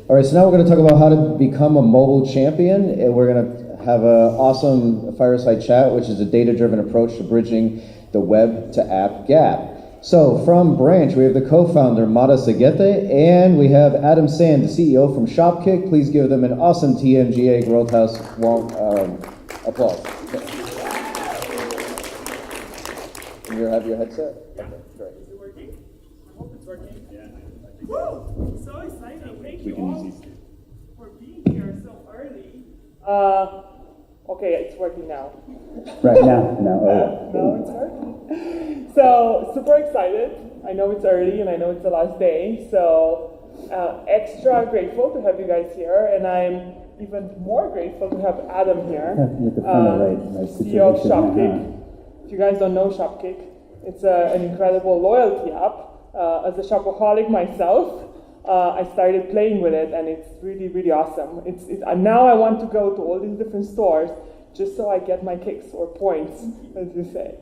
All right, so now we're going to talk about how to become a mobile champion, and we're going to have an awesome fireside chat, which is a data-driven approach to bridging the web to app gap. So from Branch, we have the co-founder, Mada Seghete, and we have Adam Sand, the CEO from Shopkick. Please give them an awesome TMGA Growth House warm applause. You have your headset? Okay, great. Is it working? I hope it's working. Yeah. Woo! So exciting. Thank you all for being here so early. Okay, it's working now. Right now. Now it's working. So, super excited. I know it's early and I know it's the last day. So, extra grateful to have you guys here. And I'm even more grateful to have Adam here. With the right CEO of Shopkick. If you guys don't know Shopkick, it's an incredible loyalty app. As a shopaholic myself, I started playing with it, and it's really, really awesome. And now I want to go to all these different stores just so I get my kicks or points, as you say.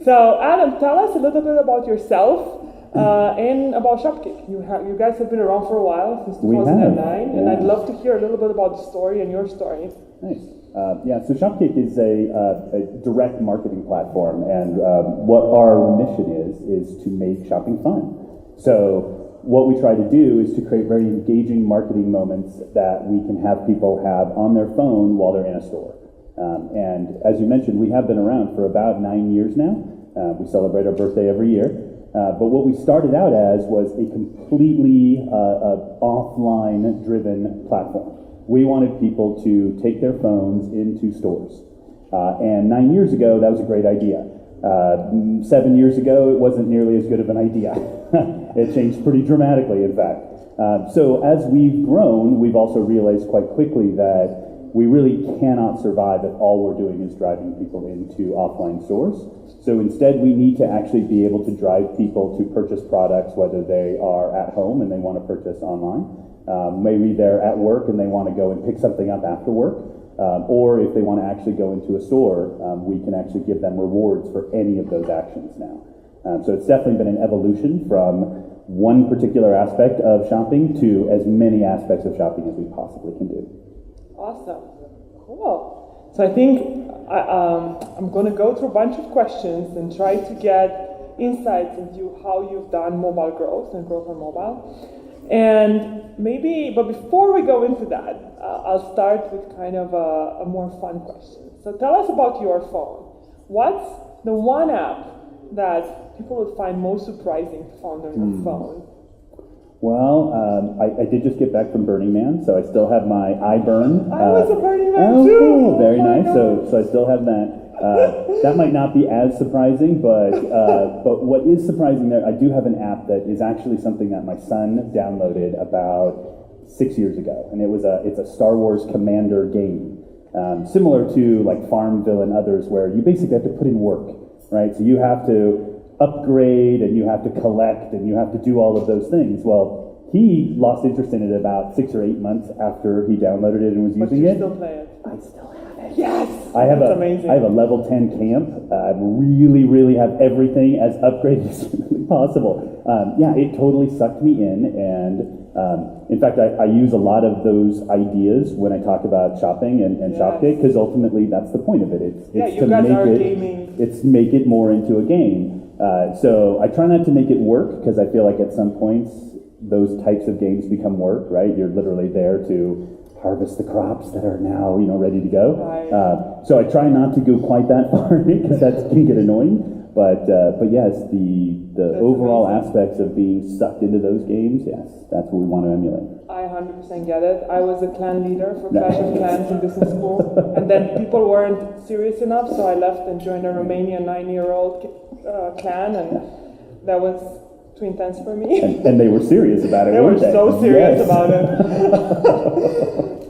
So, Adam, tell us a little bit about yourself and about Shopkick. You guys have been around for a while, since 2009, and I'd love to hear a little bit about the story and your story. Nice. So Shopkick is a direct marketing platform, and what our mission is to make shopping fun. So what we try to do is to create very engaging marketing moments that we can have people have on their phone while they're in a store. And as you mentioned, we have been around for about 9 years now. We celebrate our birthday every year. But what we started out as was a completely offline-driven platform. We wanted people to take their phones into stores. And 9 years ago, that was a great idea. 7 years ago, it wasn't nearly as good of an idea. It changed pretty dramatically, in fact. So as we've grown, we've also realized quite quickly that we really cannot survive if all we're doing is driving people into offline stores. So instead, we need to actually be able to drive people to purchase products, whether they are at home and they want to purchase online, maybe they're at work and they want to go and pick something up after work, or if they want to actually go into a store, we can actually give them rewards for any of those actions now. So it's definitely been an evolution from one particular aspect of shopping to as many aspects of shopping as we possibly can do. Awesome. Cool. So I think I'm going to go through a bunch of questions and try to get insights into how you've done mobile growth and growth on mobile. And but before we go into that, I'll start with kind of a more fun question. So tell us about your phone. What's the one app that people would find most surprising to find on your phone? Well, I did just get back from Burning Man, so I still have my iBurn. I was a Burning Man too! Cool. Very nice. So I still have that. That might not be as surprising, but what is surprising there, I do have an app that is actually something that my son downloaded about 6 years ago, and it's a Star Wars Commander game, similar to like Farmville and others, where you basically have to put in work, right? So you have to upgrade and you have to collect and you have to do all of those things. Well, he lost interest in it about 6 or 8 months after he downloaded it and was using it. But you still play it. I still have it. Yes! That's amazing. I have a level 10 camp. I really have everything as upgraded as humanly possible. It totally sucked me in, and in fact, I use a lot of those ideas when I talk about shopping and Shopkick, because ultimately that's the point of it. It's to make it more into a game. So I try not to make it work, because I feel like at some points those types of games become work, right? You're literally there to harvest the crops that are now, ready to go. Right. So I try not to go quite that far, because that can get annoying. But yes, the overall aspects of being sucked into those games, yes, that's what we want to emulate. I 100% get it. I was a clan leader for Clash of Clans in business school, and then people weren't serious enough, so I left and joined a Romanian 9-year-old clan, and that was too intense for me. And they were serious about it, weren't they? They were so serious about it.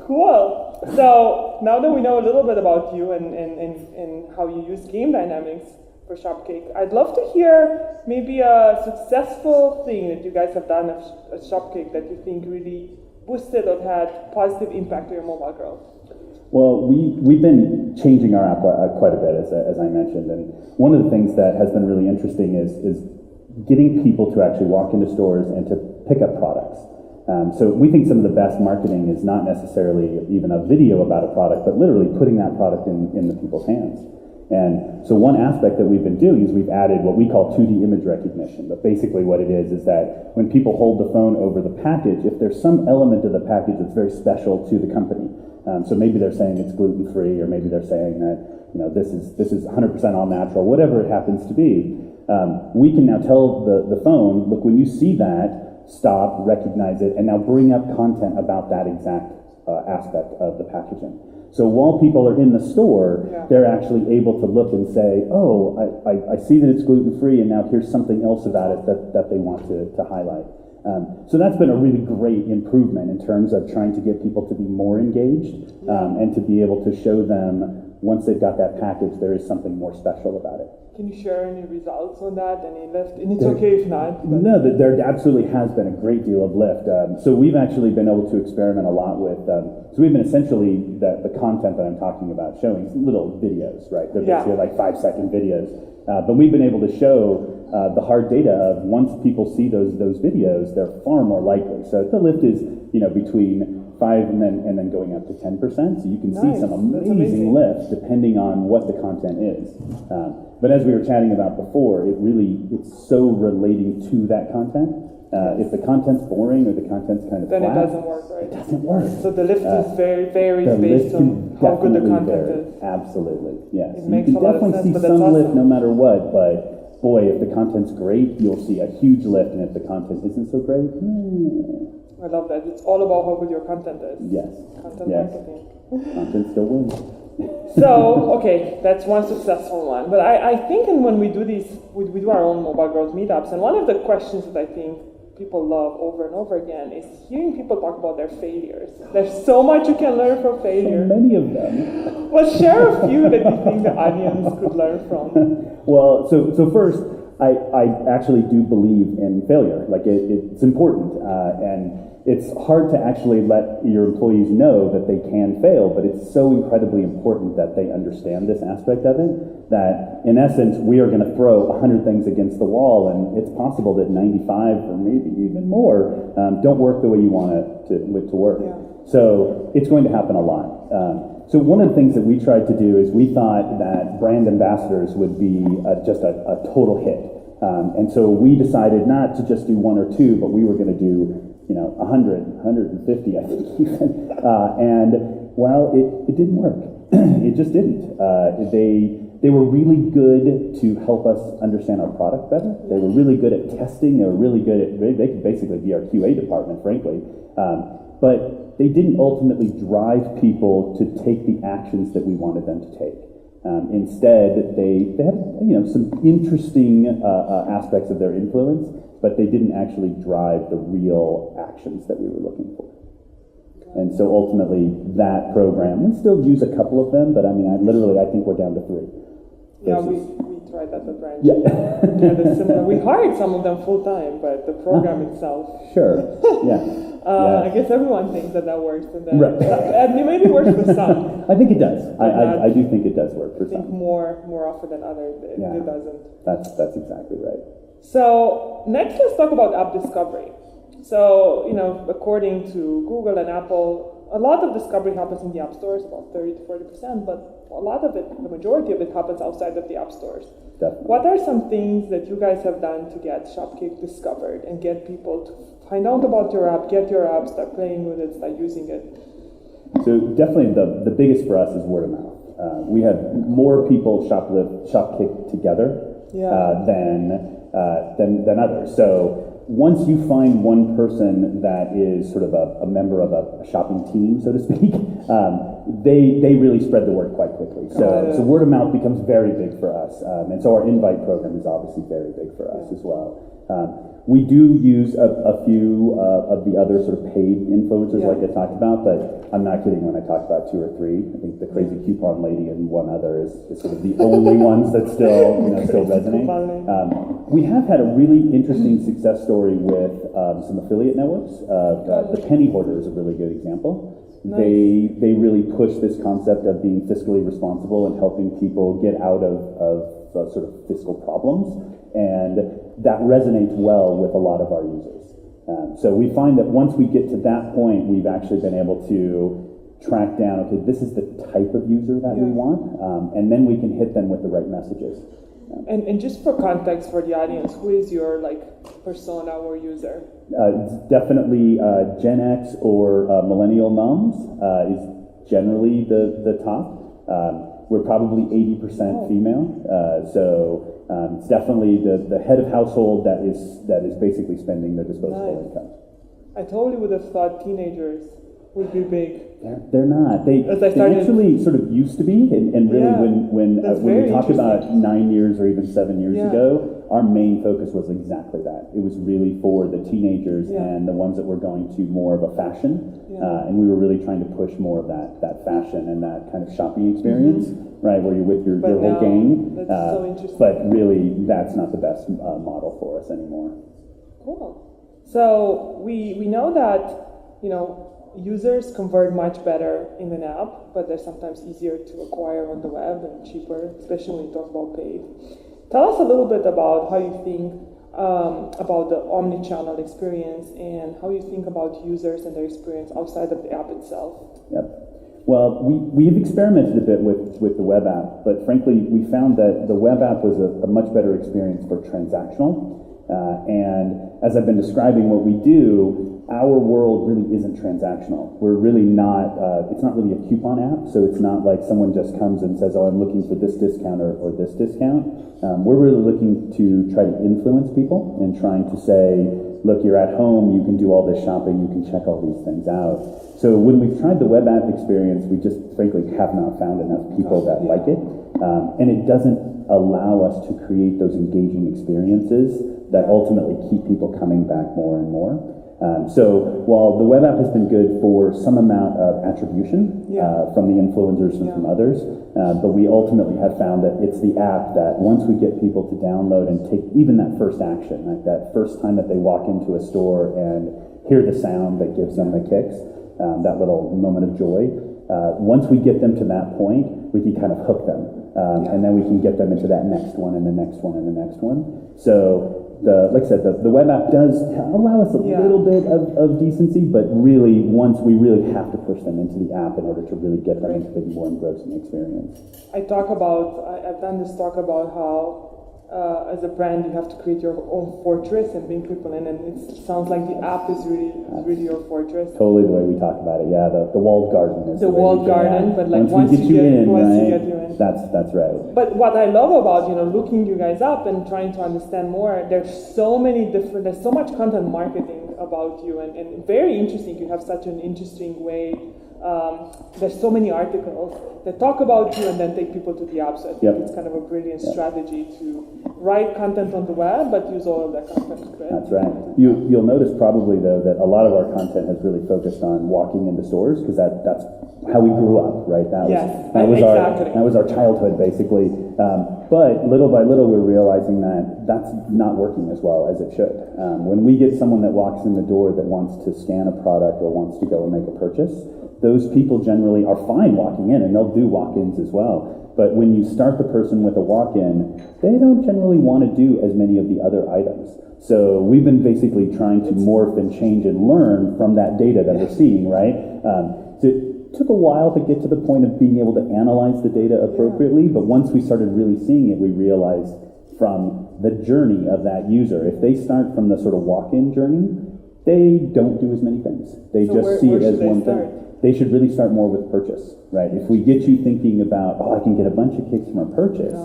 Cool. So now that we know a little bit about you and how you use game dynamics for Shopkick, I'd love to hear maybe a successful thing that you guys have done at Shopkick that you think really boosted or had positive impact on your mobile growth. Well, we've been changing our app quite a bit, as I mentioned, and one of the things that has been really interesting is getting people to actually walk into stores and to pick up products. So we think some of the best marketing is not necessarily even a video about a product, but literally putting that product in the people's hands. And so one aspect that we've been doing is we've added what we call 2D image recognition. But basically what it is that when people hold the phone over the package, if there's some element of the package that's very special to the company, so maybe they're saying it's gluten-free, or maybe they're saying that this is 100% all natural, whatever it happens to be, we can now tell the phone, look, when you see that, stop, recognize it, and now bring up content about that exact aspect of the packaging. So while people are in the store, they're actually able to look and say, oh, I see that it's gluten-free, and now here's something else about it that they want to highlight. So that's been a really great improvement in terms of trying to get people to be more engaged and to be able to show them, once they've got that package, there is something more special about it. Can you share any results on that, any lift? And it's okay if not. But. No, there absolutely has been a great deal of lift. So we've actually been able to experiment a lot with, so we've been essentially, the content that I'm talking about, showing little videos, right? They're basically like 5-second videos. But we've been able to show the hard data of once people see those videos, they're far more likely. So the lift is, between 5 and then going up to 10%. So you can see some amazing lifts depending on what the content is. But as we were chatting about before, it's so relating to that content. If the content's boring or the content's kind of then flat, it doesn't work, right? It doesn't work. So the lift is varies based on how good the content is. Absolutely, yes. It makes you can a lot of definitely sense, see but that's some lift awesome. no matter what, but boy, if the content's great, you'll see a huge lift, and if the content isn't so great, I love that. It's all about how good your content is. Yes. Content marketing. Content still wins. So, okay, that's one successful one. But I think, and when we do these, we do our own mobile growth meetups, and one of the questions that I think people love over and over again is hearing people talk about their failures. There's so much you can learn from failure. So many of them. Well, share a few that you think the audience could learn from. Well, so first, I actually do believe in failure. Like it's important, and it's hard to actually let your employees know that they can fail, but it's so incredibly important that they understand this aspect of it, that in essence, we are going to throw 100 things against the wall, and it's possible that 95 or maybe even more don't work the way you want it to work. Yeah. So it's going to happen a lot. So one of the things that we tried to do is we thought that brand ambassadors would be just a total hit. And so we decided not to just do 1 or 2, but we were going to do 100, 150, I think even. And well, it didn't work. It just didn't. They were really good to help us understand our product better. They were really good at testing. They were really good at, they could basically be our QA department, frankly. But they didn't ultimately drive people to take the actions that we wanted them to take. Instead, they had some interesting aspects of their influence, but they didn't actually drive the real actions that we were looking for. And so ultimately, that program, we still use a couple of them, but I think we're down to 3. Yeah, we tried that at branch. Yeah. Kind of similar. We hired some of them full time, but the program itself. Sure. Yeah. I guess everyone thinks that works, and then right. And it maybe works for some. I think it does. I do think it does work for some. I think more often than others, it doesn't. That's exactly right. So next, let's talk about app discovery. So according to Google and Apple, a lot of discovery happens in the app stores, about 30 to 40%, but a lot of it, the majority of it, happens outside of the app stores. Definitely. What are some things that you guys have done to get Shopkick discovered and get people to find out about your app, get your app, start playing with it, start using it? So definitely the biggest for us is word of mouth. We have more people Shopkick together than others. So once you find one person that is sort of a member of a shopping team, so to speak, they really spread the word quite quickly. So word of mouth becomes very big for us. And so our invite program is obviously very big for us as well. We do use a few of the other sort of paid influencers like I talked about, but I'm not kidding when I talk about 2 or 3. I think the crazy coupon lady and one other is sort of the only ones that still resonate. We have had a really interesting success story with some affiliate networks. The Penny Hoarder is a really good example. Nice. They really push this concept of being fiscally responsible and helping people get out of sort of fiscal problems, and that resonates well with a lot of our users. So we find that once we get to that point, we've actually been able to track down, okay, this is the type of user that we want, and then we can hit them with the right messages. And just for context for the audience, who is your persona or user? It's definitely Gen X or millennial moms is generally the top. We're probably 80% female, so it's definitely the head of household that is basically spending their disposable income. I totally would have thought teenagers would be big. They're not. They actually sort of used to be, and really when we talk about 9 years or even 7 years ago, our main focus was exactly that. It was really for the teenagers and the ones that were going to more of a fashion, and we were really trying to push more of that fashion and that kind of shopping experience, right, where you're with your whole gang. That's so interesting. But really, that's not the best model for us anymore. Cool. So we know that users convert much better in an app, but they're sometimes easier to acquire on the web and cheaper, especially when you talk about paid. Tell us a little bit about how you think about the omnichannel experience and how you think about users and their experience outside of the app itself. Yep. Well, we've experimented a bit with the web app, but frankly, we found that the web app was a much better experience for transactional. And as I've been describing what we do, our world really isn't transactional. We're really not, it's not really a coupon app, so it's not like someone just comes and says, oh, I'm looking for this discount or this discount. We're really looking to try to influence people and trying to say, look, you're at home, you can do all this shopping, you can check all these things out. So when we've tried the web app experience, we just frankly have not found enough people that like it. And it doesn't allow us to create those engaging experiences that ultimately keep people coming back more and more. So while the web app has been good for some amount of attribution from the influencers and from others, but we ultimately have found that it's the app that once we get people to download and take even that first action, like that first time that they walk into a store and hear the sound that gives them the kicks, that little moment of joy, once we get them to that point, we can kind of hook them. And then we can get them into that next one and the next one and the next one. So like I said, the web app does allow us a little bit of decency, but really, once we really have to push them into the app in order to really get them into the more engrossing experience. I've done this talk about how as a brand you have to create your own fortress and bring people in, and it sounds like the app is really your fortress. Totally the way we talk about it, the walled garden is the walled garden, but like once you get you in. That's right. But what I love about looking you guys up and trying to understand more, there's so much content marketing about you, and very interesting. You have such an interesting way. There's so many articles that talk about you and then take people to the app. So I think it's kind of a brilliant strategy to write content on the web, but use all of that content. Right? That's right. You'll notice probably though that a lot of our content has really focused on walking into stores because that's how we grew up, right? That was our childhood basically. But little by little, we're realizing that that's not working as well as it should. When we get someone that walks in the door that wants to scan a product or wants to go and make a purchase, those people generally are fine walking in, and they'll do walk-ins as well. But when you start the person with a walk-in, they don't generally want to do as many of the other items. So we've been basically trying to morph and change and learn from that data that we're seeing, right? It took a while to get to the point of being able to analyze the data appropriately, but once we started really seeing it, we realized from the journey of that user, if they start from the sort of walk-in journey, they don't do as many things. They just see it as one thing. They should really start more with purchase, right? If we get you thinking about, I can get a bunch of kicks from a purchase,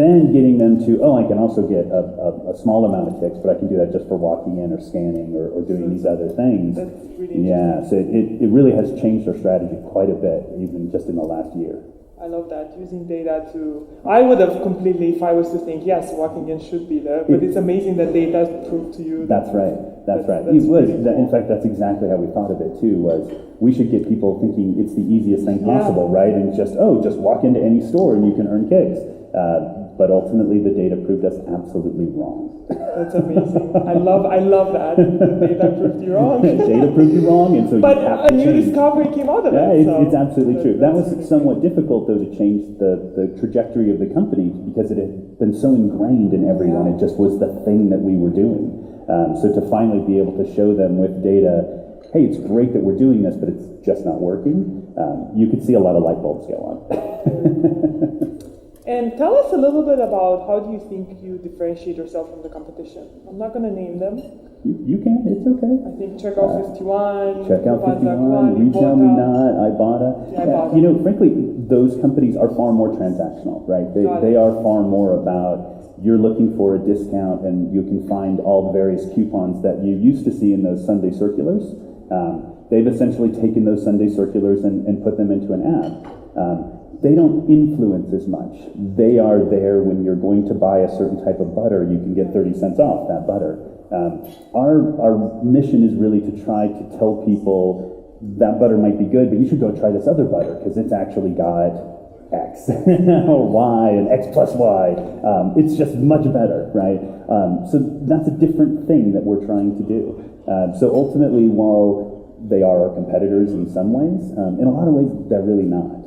then getting them to, I can also get a small amount of kicks, but I can do that just for walking in or scanning or doing these other things. That's really interesting. So it really has changed our strategy quite a bit, even just in the last year. I love that, using data to... I would have completely, if I was to think, yes, walking in should be there, but it's amazing that data proved to you. That's right. That's right. In fact, that's exactly how we thought of it too, was we should get people thinking it's the easiest thing possible, right? And just walk into any store and you can earn kicks. But ultimately, the data proved us absolutely wrong. That's amazing. I love that. The data proved you wrong. Data proved you wrong, and so but you have a to new change. discovery came out of Yeah, it. it's absolutely true. That was really somewhat difficult, though, to change the trajectory of the company because it had been so ingrained in everyone. It just was the thing that we were doing. So to finally be able to show them with data, hey, it's great that we're doing this, but it's just not working, you could see a lot of light bulbs go on. And tell us a little bit about how do you think you differentiate yourself from the competition? I'm not going to name them. You can, it's okay. I think Checkout 51, Checkout Lufthansa 51, Retail Me Not, Ibotta. Ibotta. You know, frankly, those companies are far more transactional, right? They are far more about you're looking for a discount and you can find all the various coupons that you used to see in those Sunday circulars. They've essentially taken those Sunday circulars and put them into an app. They don't influence as much. They are there when you're going to buy a certain type of butter, you can get 30 cents off that butter. Our mission is really to try to tell people that butter might be good, but you should go try this other butter because it's actually got X or Y and X plus Y. It's just much better, right? So that's a different thing that we're trying to do. So ultimately, while they are our competitors in some ways, in a lot of ways, they're really not.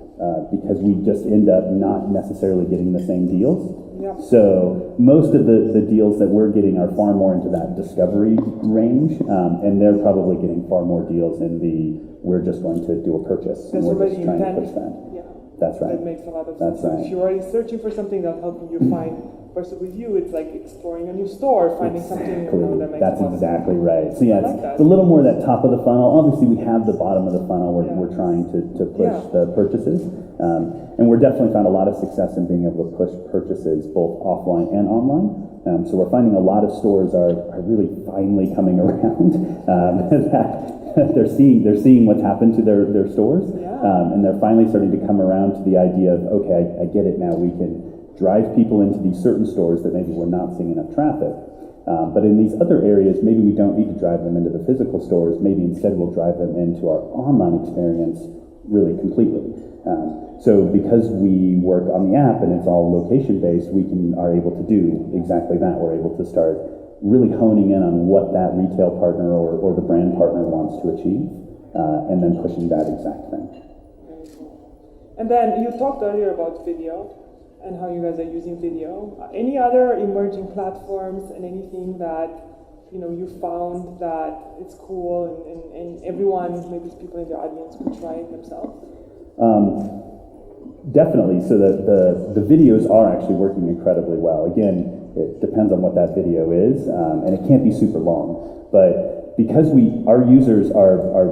Because we just end up not necessarily getting the same deals. Yep. So most of the deals that we're getting are far more into that discovery range, and they're probably getting far more deals in the we're just going to do a purchase and we're just trying to push that. Yeah. That's right. That makes a lot of That's sense. right. If you're already searching for something that'll help you find, versus with you, it's like exploring a new store, finding something that makes That's a lot of exactly sense. right. So yeah, like it's a little more that top of the funnel. Obviously, we have the bottom of the funnel where we're trying to push the purchases. And we're definitely found a lot of success in being able to push purchases both offline and online. So we're finding a lot of stores are really finally coming around that they're seeing what's happened to their stores, and they're finally starting to come around to the idea of, okay, I get it now. We can drive people into these certain stores that maybe we're not seeing enough traffic. But in these other areas, maybe we don't need to drive them into the physical stores. Maybe instead we'll drive them into our online experience really completely. So because we work on the app and it's all location-based, we are able to do exactly that. We're able to start really honing in on what that retail partner or the brand partner wants to achieve, and then pushing that exact thing. And then you talked earlier about video and how you guys are using video. Any other emerging platforms and anything that you found that it's cool and everyone, maybe people in the audience, could try it themselves? Definitely. So the videos are actually working incredibly well. Again, it depends on what that video is, and it can't be super long. But because our users are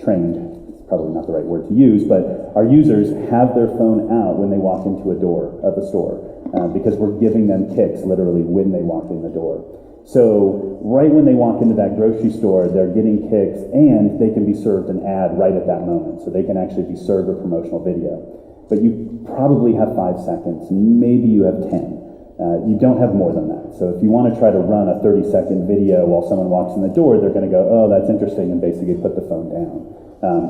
trained, it's probably not the right word to use, but our users have their phone out when they walk into a door of a store, because we're giving them kicks literally when they walk in the door. So right when they walk into that grocery store, they're getting kicks, and they can be served an ad right at that moment. So they can actually be served a promotional video. But you probably have 5 seconds, maybe you have 10. You don't have more than that. So if you want to try to run a 30-second video while someone walks in the door, they're going to go, oh, that's interesting, and basically put the phone down.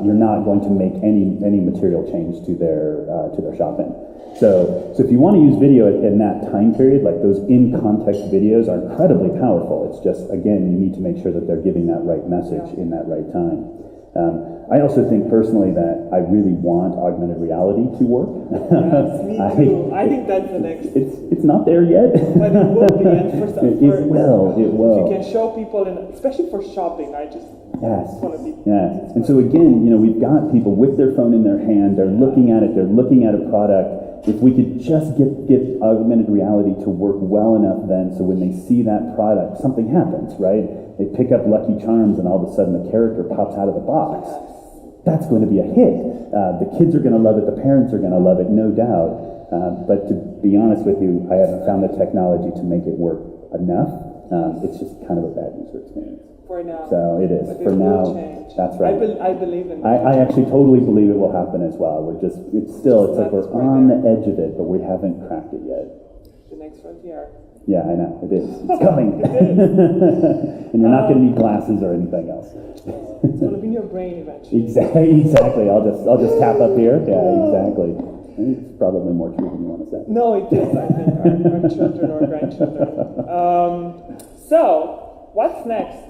You're not going to make any material change to their shopping. So if you want to use video in that time period, like those in-context videos are incredibly powerful. It's just, again, you need to make sure that they're giving that right message in that right time. I also think personally that I really want augmented reality to work. Yes, me too. I think that's the next. It's not there yet. But it will be, and for some, it will. If you can show people, especially for shopping, I just want to be. Yes. And so again, we've got people with their phone in their hand. They're looking at it. They're looking at a product. If we could just get augmented reality to work well enough, then so when they see that product, something happens, right? They pick up Lucky Charms, and all of a sudden the character pops out of the box. That's going to be a hit. The kids are going to love it. The parents are going to love it, no doubt. But to be honest with you, I haven't found the technology to make it work enough. It's just kind of a bad user experience. For now. So it is. But For now, change. That's right. I believe in that. I actually totally believe it will happen as well. It's like we're on the edge of it, but we haven't cracked it yet. The next frontier. Yeah, I know. It is. It's coming. It is. And you're not going to need glasses or anything else. It's going to be in your brain eventually. Exactly. I'll just tap up here. Yeah, exactly. It's probably more true than you want to say. No, it is, I think, our children or grandchildren. So, what's next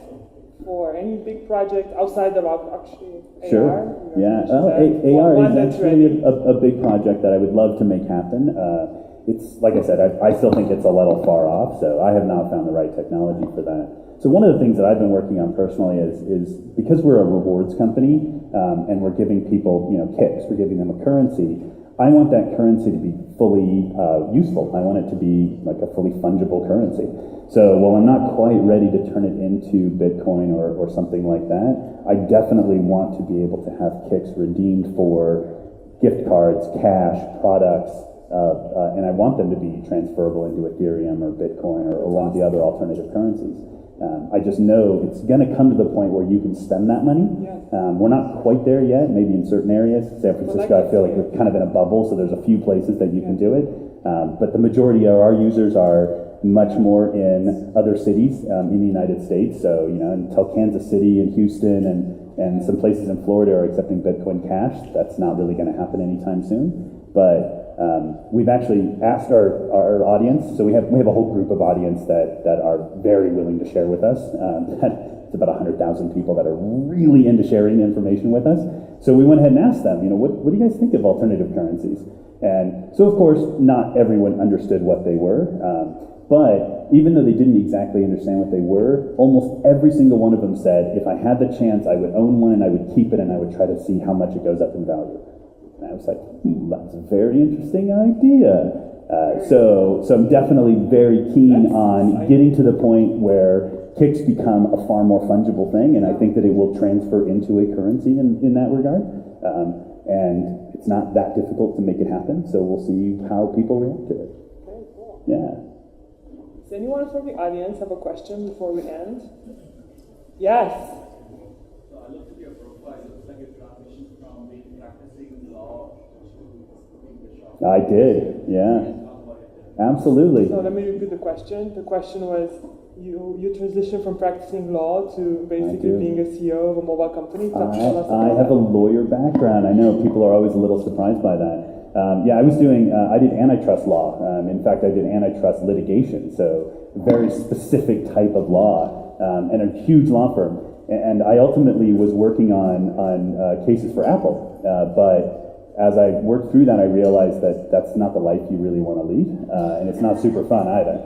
for any big project outside of actually AR? Sure. Yeah. AR is actually a big project that I would love to make happen. It's like I said, I still think it's a little far off, so I have not found the right technology for that. So one of the things that I've been working on personally is because we're a rewards company and we're giving people, kicks, we're giving them a currency. I want that currency to be fully useful. I want it to be like a fully fungible currency. So while I'm not quite ready to turn it into Bitcoin or something like that, I definitely want to be able to have kicks redeemed for gift cards, cash, products, and I want them to be transferable into Ethereum or Bitcoin or one of the other alternative currencies. I just know it's going to come to the point where you can spend that money. We're not quite there yet, maybe in certain areas. San Francisco, I feel like we're kind of in a bubble, so there's a few places that you can do it. But the majority of our users are much more in other cities in the United States. So, until Kansas City and Houston and some places in Florida are accepting Bitcoin Cash, that's not really going to happen anytime soon. But we've actually asked our audience, so we have a whole group of audience that are very willing to share with us. It's about 100,000 people that are really into sharing information with us. So we went ahead and asked them, what do you guys think of alternative currencies? And so, of course, not everyone understood what they were. But even though they didn't exactly understand what they were, almost every single one of them said, if I had the chance, I would own one and I would keep it and I would try to see how much it goes up in value. And I was like, that's a very interesting idea. So I'm definitely very keen on getting to the point where kicks become a far more fungible thing, and I think that it will transfer into a currency in that regard. And it's not that difficult to make it happen, so we'll see how people react to it. Very cool. Yeah. Does anyone from the audience have a question before we end? Yes. So I looked at your profile. It looks like a transition from being practicing law to being the shop. I did, yeah. Absolutely. So let me repeat the question. The question was, you transitioned from practicing law to basically being a CEO of a mobile company. I have a lawyer background. I know people are always a little surprised by that. I did antitrust law. In fact, I did antitrust litigation, so a very specific type of law, and a huge law firm. And I ultimately was working on cases for Apple, but as I worked through that, I realized that that's not the life you really want to lead, and it's not super fun either.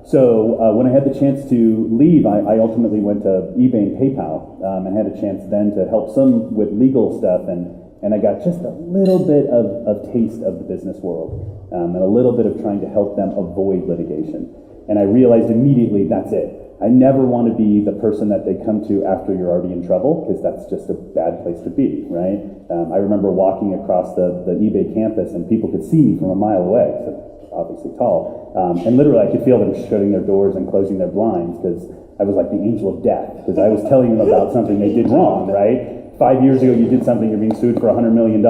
So when I had the chance to leave, I ultimately went to eBay and PayPal, and had a chance then to help some with legal stuff, and I got just a little bit of taste of the business world, and a little bit of trying to help them avoid litigation. And I realized immediately, that's it. I never want to be the person that they come to after you're already in trouble, because that's just a bad place to be, right? I remember walking across the eBay campus, and people could see me from a mile away, so obviously tall, and literally I could feel them shutting their doors and closing their blinds, because I was like the angel of death, because I was telling them about something they did wrong, right? 5 years ago you did something, you're being sued for $100 million.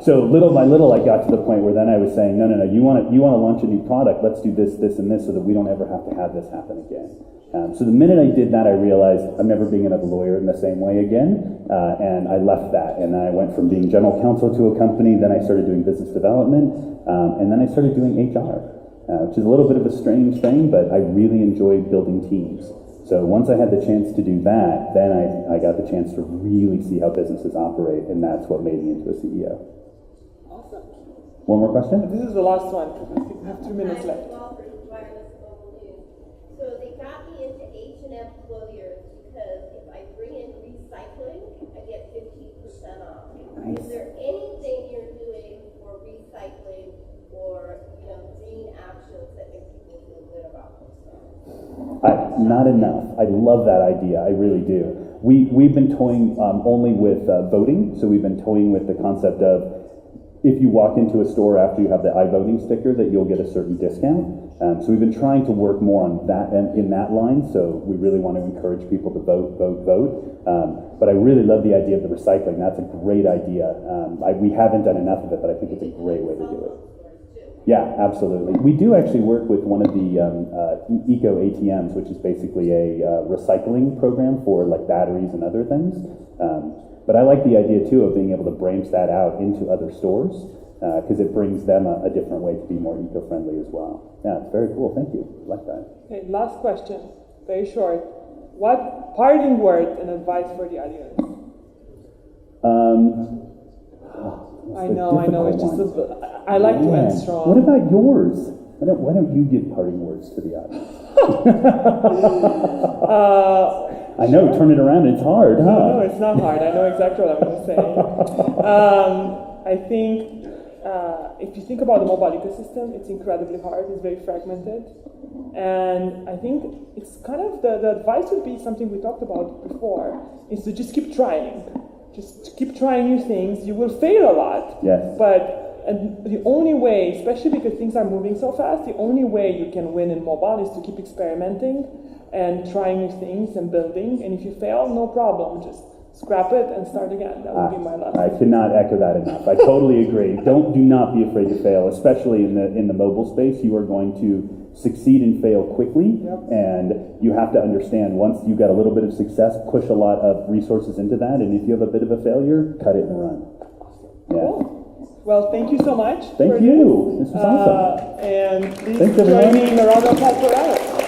So little by little I got to the point where then I was saying, no, you want to launch a new product, let's do this, this, and this, so that we don't ever have to have this happen again. So the minute I did that, I realized I'm never being another lawyer in the same way again, and I left that, and I went from being general counsel to a company, then I started doing business development, and then I started doing HR, which is a little bit of a strange thing, but I really enjoy building teams. So once I had the chance to do that, then I got the chance to really see how businesses operate, and that's what made me into a CEO. Awesome. One more question? This is the last one, because we have 2 minutes left. So they got me into H&M Clothiers because if I bring in recycling, I get 15% off. Nice. Is there anything you're doing for recycling or green actions that make people feel good about themselves? Not enough. I love that idea. I really do. We've been toying only with voting, so we've been toying with the concept of if you walk into a store after you have the iVoting sticker, that you'll get a certain discount. So we've been trying to work more on that and in that line. So we really want to encourage people to vote. But I really love the idea of the recycling. That's a great idea. We haven't done enough of it, but I think it's a great way to do it. Yeah, absolutely. We do actually work with one of the Eco ATMs, which is basically a recycling program for like batteries and other things. But I like the idea too of being able to branch that out into other stores because it brings them a different way to be more eco-friendly as well. Yeah, it's very cool. Thank you. I like that. Okay, last question, very short. What parting words and advice for the audience? I know. It's just I like to end strong. What about yours? Why don't you give parting words to the audience? I know, turn it around. It's hard, huh? No, it's not hard. I know exactly what I'm going to say. I think if you think about the mobile ecosystem, it's incredibly hard. It's very fragmented. And I think it's kind of the advice would be something we talked about before, is to just keep trying. Just keep trying new things. You will fail a lot. Yes. But the only way, especially because things are moving so fast, the only way you can win in mobile is to keep experimenting and trying new things and building. And if you fail, no problem. Just scrap it and start again. That would be my last. I cannot echo that enough. I totally agree. Do not be afraid to fail, especially in the mobile space. You are going to succeed and fail quickly, and you have to understand once you got a little bit of success, push a lot of resources into that, and if you have a bit of a failure, cut it and run. Yeah. Cool. Well, thank you so much. Thank you. This was awesome. And please Thanks, join everyone. me in a round of applause for Alex.